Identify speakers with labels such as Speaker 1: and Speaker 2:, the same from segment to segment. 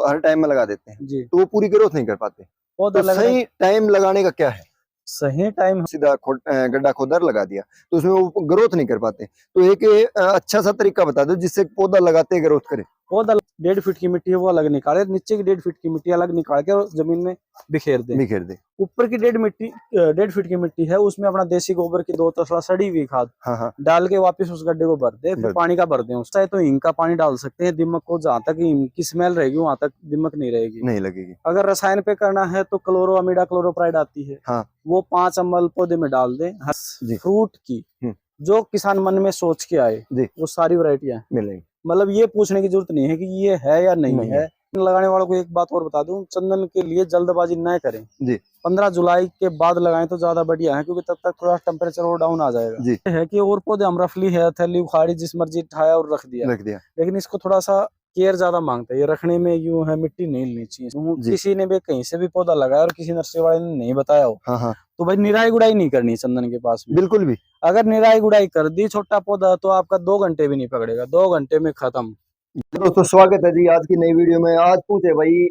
Speaker 1: हर time में लगा देते हैं
Speaker 2: जी,
Speaker 1: तो वो पूरी ग्रोथ नहीं कर पाते।
Speaker 2: पौधा
Speaker 1: तो
Speaker 2: लगने
Speaker 1: सही टाइम लगाने का क्या है?
Speaker 2: सही टाइम
Speaker 1: सीधा गड्ढा खोदकर लगा दिया तो उसमें वो ग्रोथ नहीं कर पाते। तो एक अच्छा सा तरीका बता दो जिससे पौधा लगाते ग्रोथ करे।
Speaker 2: पौधा 1.5 फीट की मिट्टी है वो अलग निकाले, नीचे की 1.5 फीट की मिट्टी अलग निकाल के और जमीन में बिखेर दे।
Speaker 1: बिखेर दे।
Speaker 2: ऊपर की 1.5 फीट की मिट्टी है उसमें अपना देसी गोबर की 2 तसला सड़ी हुई खाद
Speaker 1: हाँ हाँ
Speaker 2: डाल के वापस उस गड्ढे को भर दे, फिर
Speaker 1: भर-
Speaker 2: पानी का भर दे। चाहे तो हींग का पानी डाल सकते हैं, दिमक को जहाँ तक हींग की स्मेल रहेगी वहां तक दिमक नहीं रहेगी।
Speaker 1: नहीं लगेगी।
Speaker 2: अगर रसायन पे करना है तो क्लोरो अमीडा क्लोरोप्राइड आती है,
Speaker 1: हाँ
Speaker 2: वो 5 ml पौधे में डाल दें।
Speaker 1: जी
Speaker 2: फ्रूट की जो किसान मन में सोच के आए
Speaker 1: जी
Speaker 2: वो सारी वैरायटियां
Speaker 1: मिलेगी।
Speaker 2: मतलब ये पूछने की जरूरत नहीं है कि ये है या नहीं
Speaker 1: नहीं
Speaker 2: है। लगाने वालों को एक बात और बता दूं, चंदन के लिए जल्दबाजी न करें
Speaker 1: जी
Speaker 2: 15 जुलाई के बाद लगाएं तो ज्यादा बढ़िया है, क्योंकि तब तक थोड़ा टेम्परेचर और डाउन आ जाएगा।
Speaker 1: जी
Speaker 2: ये है कि और पौधे हम रफली है थैली उखाड़ी जिस मर्जी उठाया और रख दिया,
Speaker 1: रख दिया।
Speaker 2: लेकिन इसको थोड़ा सा केयर ज्यादा मांगता है। ये रखने में यूं है मिट्टी नहीं लेनी चाहिए।
Speaker 1: जी।
Speaker 2: किसी ने भी कहीं से भी पौधा लगाया और किसी नर्सरी वाले ने नहीं बताया हो
Speaker 1: हाँ हाँ
Speaker 2: तो भाई निराई गुड़ाई नहीं करनी चंदन के पास में।
Speaker 1: बिल्कुल भी।
Speaker 2: अगर निराई गुड़ाई कर दी छोटा पौधा तो आपका 2 घंटे भी नहीं पकड़ेगा, 2 घंटे में खत्म।
Speaker 1: दोस्तों स्वागत है जी आज की नई वीडियो में। आज पूछे भाई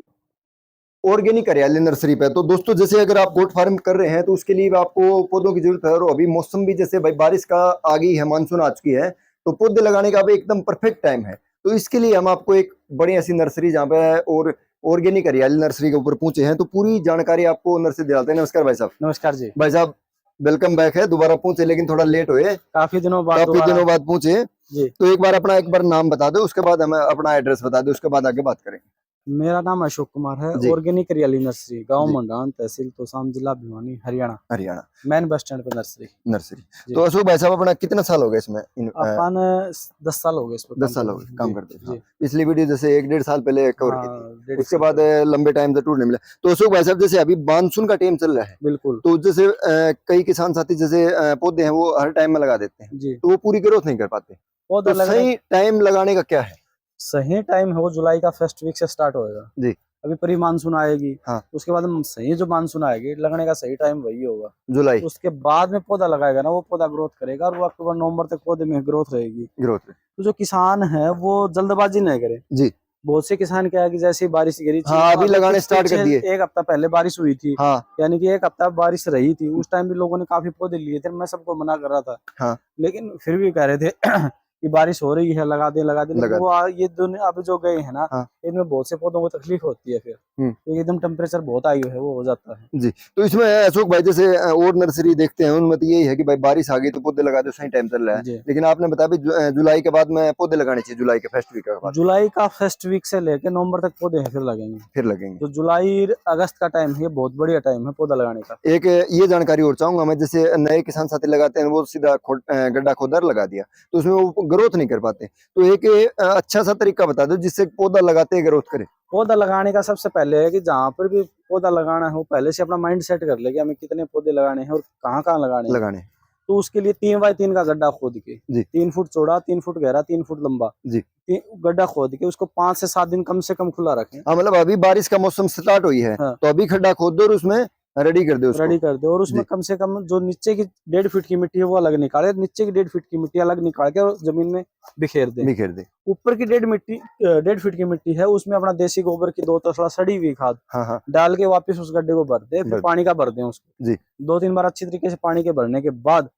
Speaker 1: ऑर्गेनिक हरियाली नर्सरी पे। तो दोस्तों जैसे अगर आप गोट फार्म कर रहे हैं तो उसके लिए आपको पौधों की जरूरत है, और अभी मौसम भी जैसे भाई बारिश का आ गई है, मानसून आ चुकी है, तो पौधे लगाने का अभी एकदम परफेक्ट टाइम है। तो इसके लिए हम आपको एक बड़ी ऐसी नर्सरी जहाँ पे और ऑर्गेनिक हरियाली नर्सरी के ऊपर पहुंचे हैं, तो पूरी जानकारी आपको नर्सरी दिलाते हैं। नमस्कार भाई साहब।
Speaker 2: नमस्कार जी।
Speaker 1: भाई साहब वेलकम बैक है, दोबारा पहुंचे लेकिन थोड़ा लेट हुए,
Speaker 2: काफी दिनों बाद
Speaker 1: काफी दिनों बाद पहुंचे।
Speaker 2: जी।
Speaker 1: तो एक बार नाम बता दो, उसके बाद हमें अपना एड्रेस बता दो, उसके बाद आगे बात करेंगे।
Speaker 2: मेरा नाम अशोक कुमार है,
Speaker 1: जी
Speaker 2: ऑर्गेनिक हरियाली नर्सरी, गांव
Speaker 1: जी
Speaker 2: मंडान, तहसील तोसाम, जिला Bhiwani, Haryana.
Speaker 1: Haryana
Speaker 2: main bus stand पे नर्सरी।
Speaker 1: नर्सरी। तो अशोक भाई साहब अपना कितना साल हो गया इसमें?
Speaker 2: अपन 10 साल हो गए इस पे
Speaker 1: 10 साल हो गए काम करते हैं।
Speaker 2: जी।
Speaker 1: हाँ। पिछली वीडियो जैसे 1-1.5 साल पहले कवर की
Speaker 2: हाँ,
Speaker 1: थी,
Speaker 2: 1.5
Speaker 1: उसके
Speaker 2: साल
Speaker 1: बाद
Speaker 2: पहले।
Speaker 1: लंबे टाइम से टूर नहीं मिला। तो अशोक भाई साहब जैसे अभी मानसून का टाइम चल रहा है,
Speaker 2: बिल्कुल
Speaker 1: तो जैसे कई किसान साथी जैसे पौधे हैं वो हर टाइम में लगा देते हैं
Speaker 2: जी।
Speaker 1: तो वो पूरी ग्रोथ नहीं कर पाते।
Speaker 2: पौधा
Speaker 1: तो
Speaker 2: लगने
Speaker 1: सही टाइम लगाने का क्या है?
Speaker 2: सही टाइम है वो जुलाई का फर्स्ट वीक से स्टार्ट होएगा।
Speaker 1: जी
Speaker 2: अभी प्री मानसून आएगी,
Speaker 1: हाँ
Speaker 2: उसके बाद हम सही जो मानसून आएगी लगने का सही टाइम वही होगा।
Speaker 1: जुलाई
Speaker 2: उसके बाद में पौधा लगाएगा ना, वो पौधा ग्रोथ करेगा और वो अक्टूबर नवंबर तक पौधे में ग्रोथ रहेगी।
Speaker 1: ग्रोथ।
Speaker 2: तो जो किसान है वो जल्दबाजी नहीं करे।
Speaker 1: जी
Speaker 2: बहुत से किसान क्या है कि जैसे ही बारिश गिरी,
Speaker 1: हाँ अभी लगाने स्टार्ट कर दिए।
Speaker 2: एक हफ्ता पहले बारिश हुई थी,
Speaker 1: हाँ
Speaker 2: यानी कि एक हफ्ता बारिश रही थी, उस टाइम भी लोगों ने काफी पौधे लिए थे। मैं सबको मना कर रहा था,
Speaker 1: हाँ
Speaker 2: लेकिन फिर भी कह रहे थे कि बारिश हो रही है लगा दे लगा दे। लेकिन
Speaker 1: लगा
Speaker 2: वो ये दुनिया अब जो गए हैं ना,
Speaker 1: हाँ
Speaker 2: इनमें बहुत से पौधों को तकलीफ होती है फिर, क्योंकि एकदम टेम्परेचर बहुत हाई है वो हो जाता है।
Speaker 1: जी। तो इसमें अशोक भाई जैसे और नर्सरी देखते हैं उनमें तो यही है कि भाई बारिश आ गई तो पौधे लगा दो, सही टाइम चल रहा है।
Speaker 2: जी।
Speaker 1: लेकिन आपने बताया भी जुलाई के बाद में पौधे लगाने चाहिए, जुलाई के फर्स्ट वीक के बाद
Speaker 2: जुलाई का फर्स्ट वीक से लेकर नवंबर तक पौधे फिर लगेंगे।
Speaker 1: फिर लगेंगे।
Speaker 2: तो जुलाई अगस्त का टाइम है, बहुत बढ़िया टाइम है पौधा लगाने का।
Speaker 1: एक ये जानकारी और चाहूंगा मैं, जैसे नए किसान साथी लगाते हैं वो सीधा गड्ढा खोदकर लगा दिया तो उसमें वो ग्रोथ नहीं कर पाते। तो एक अच्छा सा तरीका बता दो जिससे पौधा लगाते ग्रोथ करे।
Speaker 2: पौधा लगाने का सबसे पहले है कि जहाँ पर भी पौधा लगाना है वो पहले से अपना माइंड सेट कर ले कि हमें कितने पौधे लगाने हैं और कहाँ कहाँ लगाने हैं। तो उसके लिए 3 बाय 3 का गड्ढा खोद के, 3 फुट चौड़ा, 3 फुट गहरा, 3 फुट लंबा
Speaker 1: जी
Speaker 2: गड्ढा खोद के उसको 5 से 7 दिन कम से कम खुला रखें।
Speaker 1: हाँ मतलब अभी बारिश का मौसम स्टार्ट हुई है तो अभी खड्डा खोद दो और उसमें रेडी कर दो उसको।
Speaker 2: रेडी कर दो और उसमें कम से कम जो नीचे की 1.5 फीट की मिट्टी है वो अलग निकाले, नीचे की 1.5 फीट की मिट्टी अलग निकाल के और जमीन में बिखेर दे। ऊपर की 1.5 फीट की मिट्टी है उसमें अपना देसी गोबर की 2 तसला सड़ी हुई खाद
Speaker 1: हाँ
Speaker 2: डाल के वापस उस गड्ढे को भर दे, फिर पानी का भर दे उसको
Speaker 1: जी
Speaker 2: 2-3 बार अच्छी तरीके से पानी के भरने के बाद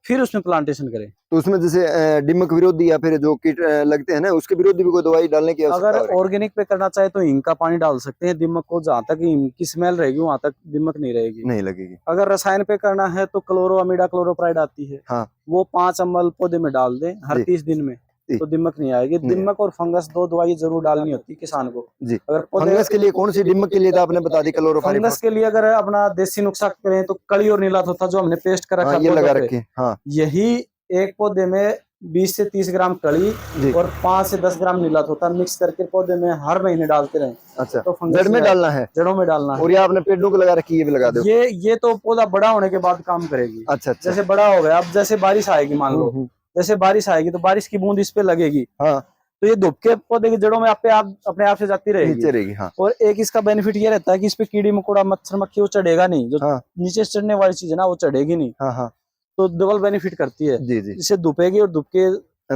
Speaker 2: फिर उसमें प्लांटेशन करें।
Speaker 1: तो उसमें जैसे दीमक विरोधी या फिर जो कीट लगते हैं ना उसके विरोधी भी कोई दवाई डालने की आवश्यकता
Speaker 2: अगर ऑर्गेनिक पे करना चाहे तो हींग का पानी डाल सकते हैं। दीमक को जहाँ तक हींग की स्मेल रहेगी वहां तक दीमक नहीं रहेगी,
Speaker 1: नहीं लगेगी।
Speaker 2: अगर रसायन पे करना है तो क्लोरो अमीडा क्लोरोप्राइड आती है,
Speaker 1: हाँ
Speaker 2: वो 5 ml पौधे में डाल दें हर 30 दिन में, तो दीमक नहीं आएगी। दीमक और फंगस 2 दवाई जरूर डालनी होती है किसान को।
Speaker 1: जी
Speaker 2: अगर
Speaker 1: फंगस के लिए कौन सी? दीमक के लिए तो आपने बता दी क्लोरोफाइरिक।
Speaker 2: फंगस के लिए अगर अपना देसी नुस्खा करें तो कड़ी और नीला थोथा जो हमने पेस्ट कर रखा
Speaker 1: ये लगा रखे। हाँ
Speaker 2: यही एक पौधे में 20 से 30 ग्राम कड़ी और 5 से 10 ग्राम नीला थोथा मिक्स करके पौधे में हर महीने डालते रहे।
Speaker 1: अच्छा
Speaker 2: तो
Speaker 1: जड़ में डालना है?
Speaker 2: जड़ों में डालना है।
Speaker 1: और ये आपने पेड़ों को लगा रखी, ये भी लगा दो।
Speaker 2: ये तो पौधा बड़ा होने के बाद काम करेगी।
Speaker 1: अच्छा
Speaker 2: जैसे बड़ा हो गया, अब जैसे बारिश आएगी मान लो, जैसे बारिश आएगी तो बारिश की बूंद इस पे लगेगी। हाँ तो ये धूप के पौधे की जड़ों में अपने आप से जाती रहेगी। हाँ। और एक इसका बेनिफिट ये रहता है कि इस पे कीड़ी मकोड़ा मच्छर मक्खी वो चढ़ेगा नहीं, जो नीचे से चढ़ने वाली चीज है ना वो चढ़ेगी नहीं। तो डबल बेनिफिट करती है। जी जी। जिससे धुपेगी और धूप के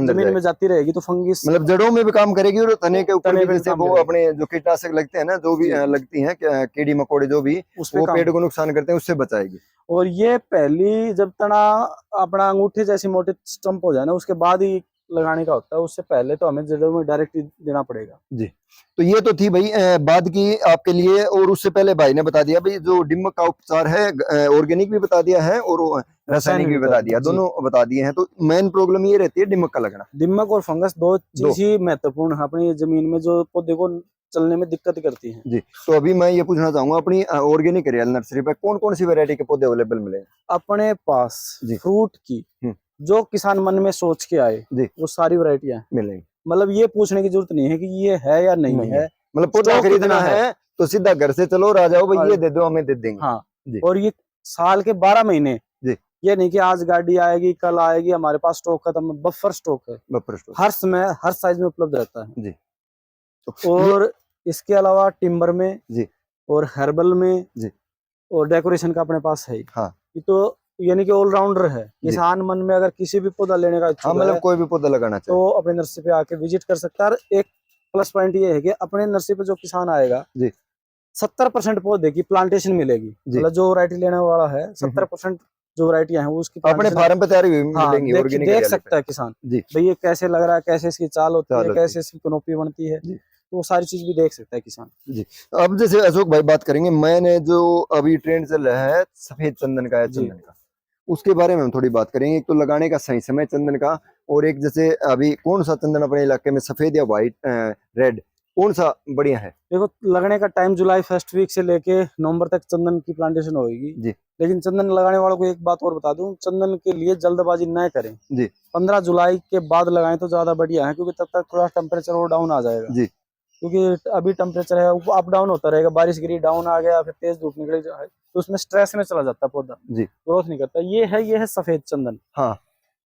Speaker 2: जमीन में जाती रहेगी तो फंगस
Speaker 1: मतलब जड़ों में भी काम करेगी और तने के ऊपर
Speaker 2: तने
Speaker 1: भी,
Speaker 2: पे
Speaker 1: जैसे
Speaker 2: काम
Speaker 1: वो
Speaker 2: करेगी।
Speaker 1: अपने जो कीटनाशक लगते हैं ना, जो भी लगती हैं कीड़ी मकोड़े जो भी,
Speaker 2: उस पे
Speaker 1: वो
Speaker 2: काम।
Speaker 1: पेड़ को नुकसान करते हैं, उससे बचाएगी।
Speaker 2: और ये पहली जब तना अपना अंगूठे जैसी मोटे स्टंप हो जाए ना, उसके बाद ही लगाने का होता है, उससे पहले तो हमें जड़ों में डायरेक्ट देना पड़ेगा
Speaker 1: जी। तो ये तो थी भाई बाद की आपके लिए, और उससे पहले भाई ने बता दिया भाई जो दीमक का उपचार है, ऑर्गेनिक भी बता दिया है और रासायनिक भी बता दिया, दोनों बता दिए हैं। तो मेन प्रॉब्लम ये रहती है दीमक का लगना।
Speaker 2: दीमक और फंगस दो चीज ही महत्वपूर्ण है अपनी जमीन में, जो पौधे को चलने में दिक्कत करती है।
Speaker 1: जी। तो अभी मैं ये पूछना चाहूंगा, अपनी ऑर्गेनिक रियल नर्सरी पे कौन कौन सी वैरायटी के पौधे अवेलेबल मिले
Speaker 2: अपने पास फ्रूट की जो किसान मन में सोच के आए वो सारी वैरायटियां मिलेंगी। मतलब ये पूछने की जरूरत नहीं है कि ये है या नहीं है,
Speaker 1: मतलब पौधा खरीदना है तो सीधा घर से चलो आ जाओ भाई, ये दे दो हमें दे देंगे।
Speaker 2: हाँ जी। और ये साल के 12 महीने जी। ये नहीं कि आज गाड़ी आएगी कल आएगी हमारे पास स्टॉक खत्म, बफर स्टॉक है, बफर स्टॉक हर समय हर साइज में उपलब्ध रहता है जी। और इसके अलावा टिम्बर में जी और हर्बल में जी और डेकोरेशन का अपने पास है। हाँ। ये तो यानी कि ऑलराउंडर है। किसान मन में अगर किसी भी पौधा लेने का इच्छुक है, मतलब
Speaker 1: कोई भी पौधा लगाना चाहे
Speaker 2: तो अपने नर्सरी पे आके विजिट कर सकता है। एक प्लस पॉइंट ये है कि अपने नर्सरी पे जो किसान आएगा जी 70% पौधे की प्लांटेशन मिलेगी। मतलब जो वैरायटी लेने वाला है 70% जो वैरायटियां हैं वो उसकी
Speaker 1: अपने फार्म पे तैयारी मिलेंगी।
Speaker 2: हाँ, देख सकता है किसान भाई ये कैसे लग रहा है, कैसे इसकी चाल होती है, कैसे इसकी कनोपी बनती है, तो वो सारी चीज भी देख सकता है किसान जी।
Speaker 1: अब जैसे अशोक भाई बात करेंगे, मैंने जो अभी ट्रेंड चल रहा है सफेद चंदन का, चंदन का, उसके बारे में हम थोड़ी बात करेंगे। एक तो लगाने का सही समय चंदन का, और एक जैसे अभी कौन सा चंदन अपने इलाके में सफेद या व्हाइट रेड कौन सा बढ़िया है?
Speaker 2: देखो लगने का टाइम जुलाई फर्स्ट वीक से लेके नवंबर तक चंदन की प्लांटेशन होगी जी। लेकिन चंदन लगाने वालों को एक बात और बता दूं, चंदन के लिए जल्दबाजी न करें जी। 15 जुलाई के बाद लगाएं तो ज्यादा बढ़िया है, क्योंकि तब तक थोड़ा टेम्परेचर और डाउन आ जाएगा जी। क्योंकि अभी टेम्परेचर है अप डाउन होता रहेगा, बारिश गिरी डाउन आ गया फिर तेज धूप निकल जाए तो उसमें स्ट्रेस में चला जाता है पौधा जी, ग्रोथ नहीं करता। ये है सफेद चंदन। हाँ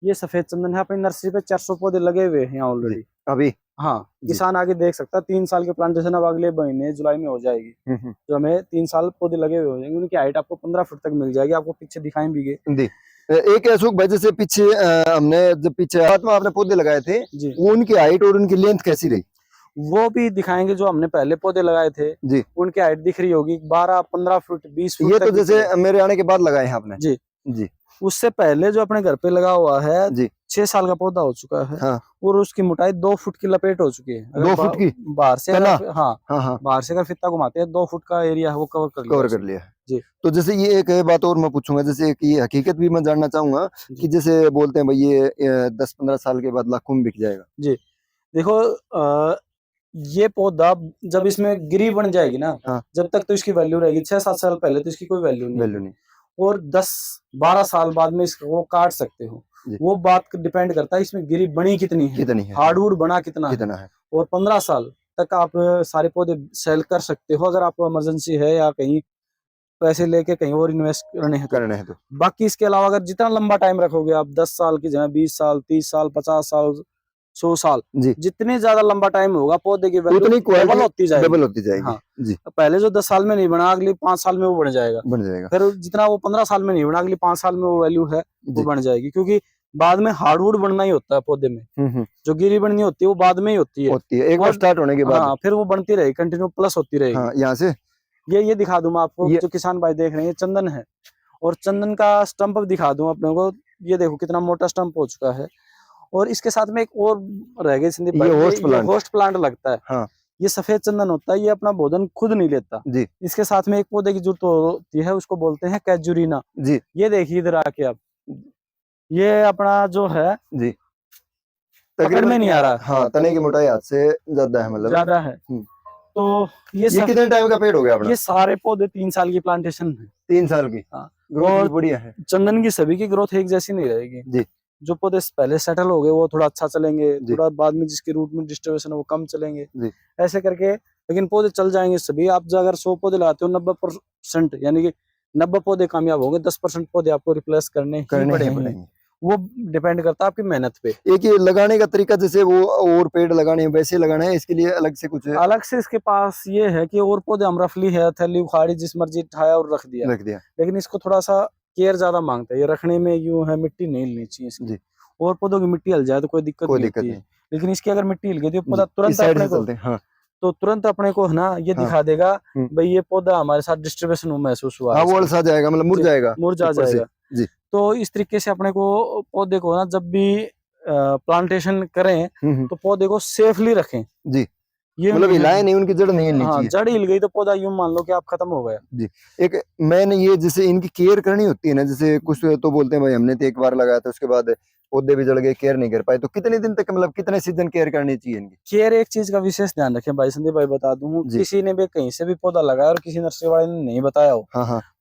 Speaker 2: ये सफेद चंदन है। अपनी नर्सरी पे 400 पौधे लगे हुए हैं ऑलरेडी अभी। हाँ किसान आगे देख सकता है। 3 साल की प्लांटेशन अब अगले महीने जुलाई में हो जाएगी, तो हमें 3 साल पौधे लगे हुए हो जाएंगे। उनकी हाइट आपको 15 फुट तक मिल जाएगी। आपको पीछे दिखाई भी गए
Speaker 1: एक अशोक भाई जैसे पीछे हमने जब पीछे आपने पौधे लगाए थे जी, वो उनकी हाइट और उनकी लेंथ कैसी रही
Speaker 2: वो भी दिखाएंगे। जो हमने पहले पौधे लगाए थे जी उनकी हाइट दिख रही होगी 12-15 फुट 20 फुट।
Speaker 1: ये तो जैसे मेरे आने के बाद लगाए हैं आपने जी
Speaker 2: जी। उससे पहले जो अपने घर पे लगा हुआ है जी 6 साल का पौधा हो चुका है। हाँ। और उसकी मोटाई 2 फुट की लपेट हो चुकी है।
Speaker 1: 2 फुट की
Speaker 2: बाहर से बाहर से अगर फित्ता घुमाते हैं 2 फुट का एरिया है वो कवर कर लिया
Speaker 1: जी। तो जैसे ये एक बात और मैं पूछूंगा, जैसे कि हकीकत भी मैं जानना चाहूंगा कि जैसे बोलते हैं भाई ये 10-15 साल के बाद लाखों में बिक जाएगा जी।
Speaker 2: देखो ये पौधा जब इसमें गिरी बन जाएगी ना, जब तक तो इसकी वैल्यू रहेगी। 6-7 साल पहले तो इसकी कोई वैल्यू नहीं। और 10-12 साल बाद में इसको काट सकते हो। वो बात डिपेंड करता है इसमें गिरी बनी कितनी है, हार्डवुड बना कितना है। और 15 साल तक आप सारे पौधे सेल कर सकते हो अगर आपको इमरजेंसी है या कहीं पैसे लेके कहीं और इन्वेस्ट करने हैं तो। बाकी इसके अलावा अगर जितना लंबा टाइम रखोगे आप 10 साल की जगह 20 साल 30 साल 50 साल 100 साल जी, जितने ज्यादा लंबा टाइम होगा पौधे की वैल्यू डबल होती जाएगी। हाँ जी। पहले जो 10 साल में नहीं बना अगले 5 साल में वो बढ़ जाएगा। फिर जितना वो 15 साल में नहीं बना अगले 5 साल में वो वैल्यू है वो बढ़ जाएगी। क्योंकि बाद में हार्डवुड बनना ही होता है पौधे में। जो गिरी बननी होती है वो बाद में ही होती है
Speaker 1: एक बार स्टार्ट होने के बाद।
Speaker 2: हाँ फिर वो बनती रहेगी, कंटिन्यू प्लस होती रहेगी।
Speaker 1: यहाँ से
Speaker 2: ये दिखा दूं मैं आपको, जो किसान भाई देख रहे हैं चंदन है। और चंदन का स्टंप दिखा दूं अपने को। ये देखो कितना मोटा स्टंप हो चुका है। और इसके साथ में एक और रह गई संदीप भाई, ये होस्ट प्लांट लगता है। हाँ। ये सफेद चंदन होता है। ये अपना भोजन खुद नहीं लेता जी। इसके साथ में एक पौधे की जरूरत होती है, उसको बोलते हैं कैजुरीना जी। ये देखिए इधर आके आप, ये अपना जो है जी पकड़ में नहीं आ रहा।
Speaker 1: हाँ तने की मोटाई हाथ से ज्यादा है, मतलब
Speaker 2: ज्यादा है। तो ये
Speaker 1: कितने टाइम का पेड़ हो गया अपना?
Speaker 2: ये सारे पौधे 3 साल की प्लांटेशन है।
Speaker 1: 3 साल की। हाँ। ग्रोथ बढ़िया है।
Speaker 2: चंदन की सभी की ग्रोथ एक जैसी नहीं रहेगी जी। जो पौधे पहले सेटल हो गए वो थोड़ा अच्छा चलेंगे, थोड़ा बाद में जिसकी रूट में डिस्टर्बेशन है वो कम चलेंगे जी। ऐसे करके लेकिन पौधे चल जाएंगे सभी। आप अगर 100 पौधे लाते हो 90% यानी कि 90 पौधे कामयाब होंगे, 10% पौधे आपको रिप्लेस करने पड़ेंगे। वो डिपेंड करता है आपकी मेहनत पे।
Speaker 1: एक ये लगाने का तरीका जैसे वो और पेड़ लगाने हैं वैसे लगाना है, इसके लिए अलग से कुछ है?
Speaker 2: अलग से इसके पास ये है कि और पौधे हम रफली है थैली उखाड़ी जिस मर्जी उठाया और रख दिया। लेकिन इसको थोड़ा सा केयर ज्यादा मांगता है। ये रखने में यूं है मिट्टी नहीं लेनी चाहिए इसकी। और पौधों की मिट्टी हिल जाए तो कोई दिक्कत नहीं होती है। लेकिन इसकी अगर मिट्टी हिल गई तो पौधा तुरंत अपने को तो तुरंत अपने को है ना ये दिखा देगा भाई ये पौधा हमारे साथ डिस्टर्बेशन महसूस हुआ है,
Speaker 1: वो अलसा जाएगा, मतलब
Speaker 2: मुरझा जाएगा। तो इस तरीके से अपने को पौधे को ना जब भी प्लांटेशन करें तो पौधे को सेफली रखें जी। ये
Speaker 1: मतलब हिलाए नहीं, उनकी जड़ नहीं हिलनी चाहिए।
Speaker 2: जड़ हिल गई तो पौधा यूं मान लो कि आप खत्म हो गया
Speaker 1: जी। एक मैंने ये जैसे इनकी केयर करनी होती है ना, जैसे कुछ तो बोलते हैं भाई हमने तो एक बार लगाया था उसके बाद पौधे भी जड़ गए, केयर नहीं कर पाए, तो कितने दिन तक मतलब कितने सीजन केयर करनी चाहिए इनकी?
Speaker 2: केयर एक चीज का विशेष ध्यान रखें भाई संदीप भाई, बता दूं किसी ने भी कहीं से भी पौधा लगाया और किसी नर्सरी वाले ने नहीं बताया हो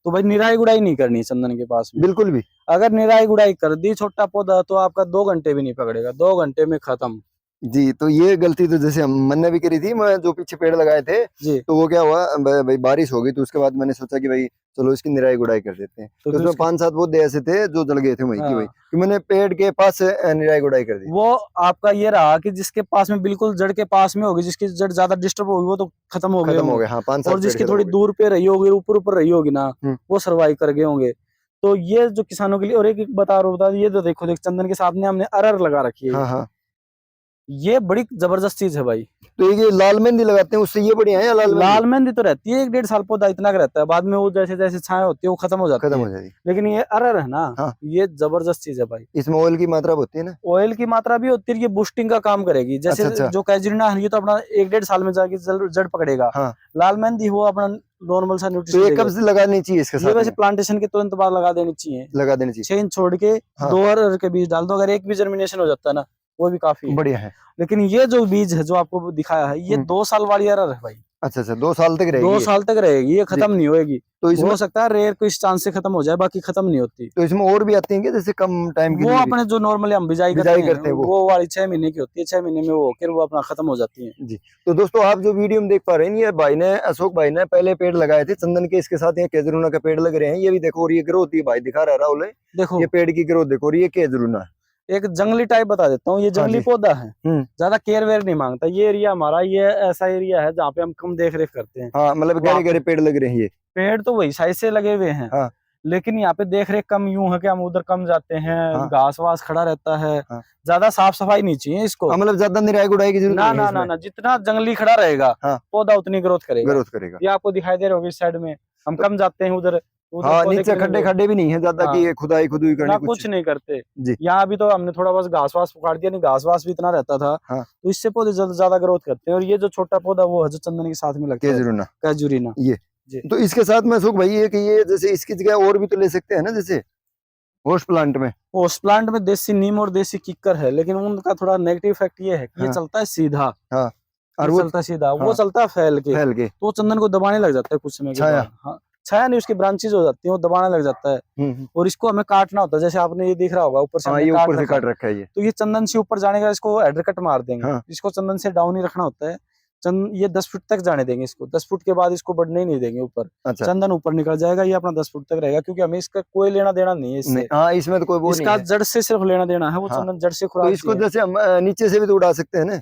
Speaker 2: तो भाई निराई गुड़ाई नहीं करनी चंदन के पास में
Speaker 1: बिल्कुल भी।
Speaker 2: अगर निराई गुड़ाई कर दी छोटा पौधा तो आपका 2 घंटे भी नहीं पकड़ेगा, 2 घंटे में खत्म
Speaker 1: जी। तो ये गलती तो जैसे मैंने भी करी थी, मैं जो पीछे पेड़ लगाए थे जी, तो वो क्या हुआ भाई बारिश हो गई तो उसके बाद मैंने सोचा कि भाई चलो इसकी निराई गुड़ाई कर देते हैं, तो उसमें 5-7 पौधे ऐसे थे जो जल गए थे वही की वही, तो मैंने पेड़ के पास निराई गुड़ाई कर दी।
Speaker 2: वो आपका ये रहा कि जिसके पास में बिल्कुल जड़ के पास में होगी, जिसकी जड़ ज्यादा डिस्टर्ब होगी वो तो खत्म हो गए।
Speaker 1: हाँ, 5-7
Speaker 2: और जिसकी थोड़ी दूर पे रही होगी, ऊपर रही होगी ना, वो सर्वाइव कर गए होंगे। तो ये जो किसानों के लिए, और एक बता ये तो देखो चंदन के सामने हमने अरहर लगा रखी है, ये बड़ी जबरदस्त चीज है भाई।
Speaker 1: तो ये लाल मेहंदी लगाते हैं उससे ये बढ़िया है?
Speaker 2: लाल मेहंदी तो रहती है 1-1.5 साल पौधा इतना का रहता है, बाद में वो जैसे जैसे छाया होती है वो खत्म हो जाती है। लेकिन ये अरहर है ना, ये जबरदस्त चीज है भाई।
Speaker 1: इसमें ऑयल की मात्रा होती है ना?
Speaker 2: ऑयल की मात्रा भी होती है, ये बूस्टिंग का काम करेगी। जैसे जो कैजुरीना है ये तो अपना 1-1.5 साल में जाके जड़ पकड़ेगा। लाल मेहंदी वो अपना नॉर्मल सा न्यूट्रिशन।
Speaker 1: तो ये कब से लगानी चाहिए इसके साथ?
Speaker 2: वैसे प्लांटेशन के तुरंत बाद लगा देनी चाहिए। 6 इंच छोड़ के 2 अरहर के बीज डाल दो, अगर एक भी जर्मिनेशन हो जाता है ना वो भी काफी
Speaker 1: बढ़िया है।
Speaker 2: लेकिन ये जो बीज है जो आपको दिखाया है ये 2 साल वाली अरहर है भाई।
Speaker 1: अच्छा 2 साल तक रहेगी?
Speaker 2: 2 साल तक रहेगी, ये खत्म नहीं होगी। तो इसमें हो सकता है रेयर को इस चांस से खत्म हो जाए, बाकी खत्म नहीं होती।
Speaker 1: तो इसमें और भी आती है जैसे कम टाइम की?
Speaker 2: वो अपने जो नॉर्मली हम बिजाई करते हैं वो वाली 6 महीने की होती है, 6 महीने में वो फिर वो अपना खत्म हो जाती है
Speaker 1: जी। तो दोस्तों आप जो वीडियो में देख पा रहे हैं, ये भाई ने, अशोक भाई ने पहले पेड़ लगाए थे चंदन के, इसके साथ ये केजरूना का पेड़ लग रहे हैं। ये भी देखो, और ये ग्रोथ ही भाई दिखा रहा राहुल, देखो ये पेड़ की ग्रोथ देखो, और ये केजरूना है।
Speaker 2: एक जंगली टाइप बता देता हूँ, ये जंगली पौधा है, ज्यादा केयर वेयर नहीं मांगता। ये एरिया हमारा ये ऐसा एरिया है जहाँ पे हम कम देख रेख करते हैं।
Speaker 1: मतलब गहरे गहरे पेड़ लग रहे हैं। ये
Speaker 2: पेड़ तो वही साइज से लगे हुए हैं, लेकिन यहाँ पे देख रेख कम यूं है कि हम उधर कम जाते हैं, घास वास खड़ा रहता है, ज्यादा साफ सफाई नहीं चाहिए इसको।
Speaker 1: मतलब ज्यादा निराई गुड़ाई की जरूरत नहीं है
Speaker 2: ना, जितना जंगली खड़ा रहेगा पौधा उतनी ग्रोथ करेगा। ये आपको दिखाई दे रहा होगा इस साइड में हम कम जाते हैं उधर।
Speaker 1: नीचे खड्डे भी नहीं है ज्यादा कि खुदाई करनी,
Speaker 2: कुछ नहीं करते। यहाँ भी तो हमने थोड़ा बस घास वास उखाड़ दिया, नहीं घास वास भी इतना रहता था। तो इससे पौधे ज्यादा ग्रोथ करते हैं। और ये जो छोटा पौधा वो है जो चंदन के साथ में लगता है, कैजुरीना।
Speaker 1: ये तो इसके साथ में अशोक भाई है कि ये जैसे इसकी जगह और भी तो ले सकते हैं ना, जैसे होस्ट प्लांट में
Speaker 2: देसी नीम और देसी किक्कर है, लेकिन उनका थोड़ा नेगेटिव इफेक्ट ये है कि ये चलता है सीधा, और वो चलता है सीधा, वो चलता है फैल के, तो चंदन को दबाने लग जाता है कुछ समय के बाद। छाया नहीं, उसकी ब्रांचेज हो जाती है, वो दबाने लग जाता है। और इसको हमें काटना होता है, जैसे आपने ये दिख रहा होगा ऊपर से
Speaker 1: ऊपर से काट रखा है ये।
Speaker 2: तो ये चंदन से ऊपर जाने का इसको हेडर कट मार देंगे। इसको चंदन से डाउन ही रखना होता है। ये 10 फुट तक जाने देंगे इसको, 10 फुट के बाद इसको बढ़ने ही नहीं देंगे ऊपर। चंदन ऊपर निकल जाएगा, ये अपना 10 फुट तक रहेगा, क्योंकि हमें इसका कोई लेना देना नहीं है इससे।
Speaker 1: इसमें तो कोई वो
Speaker 2: इसका जड़ से सिर्फ लेना देना है, वो चंदन जड़ से खुराक।
Speaker 1: तो इसको जैसे हम नीचे से भी तो उड़ा सकते हैं ना?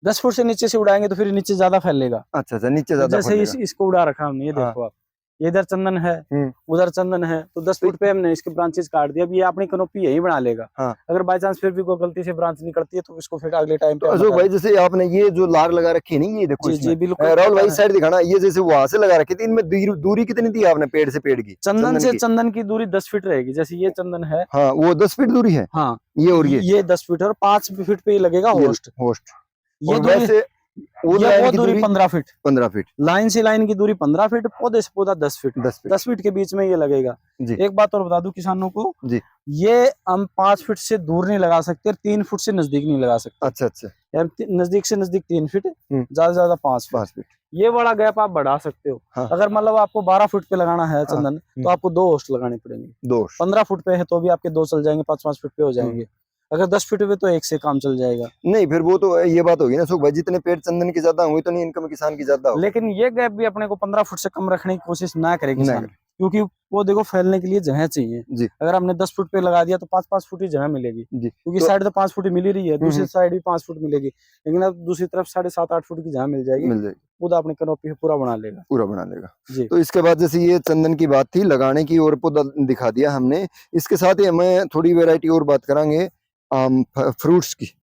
Speaker 2: 10 फुट से नीचे से उड़ाएंगे तो फिर नीचे ज्यादा फैलेगा।
Speaker 1: अच्छा नीचे ज्यादा।
Speaker 2: जैसे इसको उड़ा रखा हमने, ये देखो आप, इधर चंदन है उधर चंदन है, तो 10 फुट पे हमने इसके ब्रांचेस काट दिया। अब ये अपनी कनोपी यही बना लेगा। अगर बाय चांस फिर भी कोई गलती से ब्रांच निकलती है तो इसको फिर अगले टाइम पे।
Speaker 1: अशोक भाई जैसे आपने ये जो लार लगा रखी है ना, ये देखो
Speaker 2: जी बिल्कुल
Speaker 1: राहुल भाई साइड दिखाना, ये जैसे वहां से लगा रखी थी, इनमें दूरी कितनी थी आपने पेड़ से पेड़ की?
Speaker 2: चंदन से चंदन की दूरी 10 फीट रहेगी। जैसे ये चंदन है,
Speaker 1: वो 10 फीट दूरी है। ये और ये
Speaker 2: 10 फीट और 5 फीट पे ही लगेगा होस्ट। ये दूरी
Speaker 1: वो
Speaker 2: दूरी 15 फीट। लाइन से लाइन की दूरी 15 फीट, पौधे से पौधा 10 फीट। 10 फीट के बीच में ये लगेगा। एक बात और बता दूं किसानों को, ये हम 5 फीट से दूर नहीं लगा सकते, 3 फुट से नजदीक नहीं लगा सकते।
Speaker 1: अच्छा
Speaker 2: यार नजदीक से नजदीक 3 फीट, ज्यादा से ज्यादा 5 फीट। ये बड़ा गैप आप बढ़ा सकते हो। अगर मतलब आपको 12 फुट पे लगाना है चंदन, तो आपको 2 होस्ट लगाने पड़ेंगे। 15 फुट पे है तो भी आपके 2 चल जाएंगे, 5-5 फुट पे हो जाएंगे। अगर 10 फीट पे तो 1 से काम चल जाएगा।
Speaker 1: नहीं फिर वो तो ये बात होगी ना अशोक भाई, जितने पेड़ चंदन की ज्यादा होंगे तो नहीं इनकम किसान की ज्यादा होगी।
Speaker 2: लेकिन ये गैप भी अपने को 15 फुट से कम रखने की कोशिश ना करे किसान, क्योंकि वो देखो फैलने के लिए जगह चाहिए जी। अगर हमने 10 फुट पे लगा दिया तो 5-5 फुट ही जगह मिलेगी जी, क्योंकि साइड तो 5 फुट ही मिल ही रही है, दूसरी साइड भी 5 फुट मिलेगी, लेकिन अब दूसरी तरफ 7.5-8 फुट की जगह मिल जाएगी। पौधा अपने कनोपी पूरा बना लेगा जी। तो
Speaker 1: इसके बाद जैसे ये चंदन की बात थी लगाने की और पौधा दिखा दिया हमने, इसके साथ ही हमें थोड़ी वेरायटी और बात करेंगे फ्रूट्स की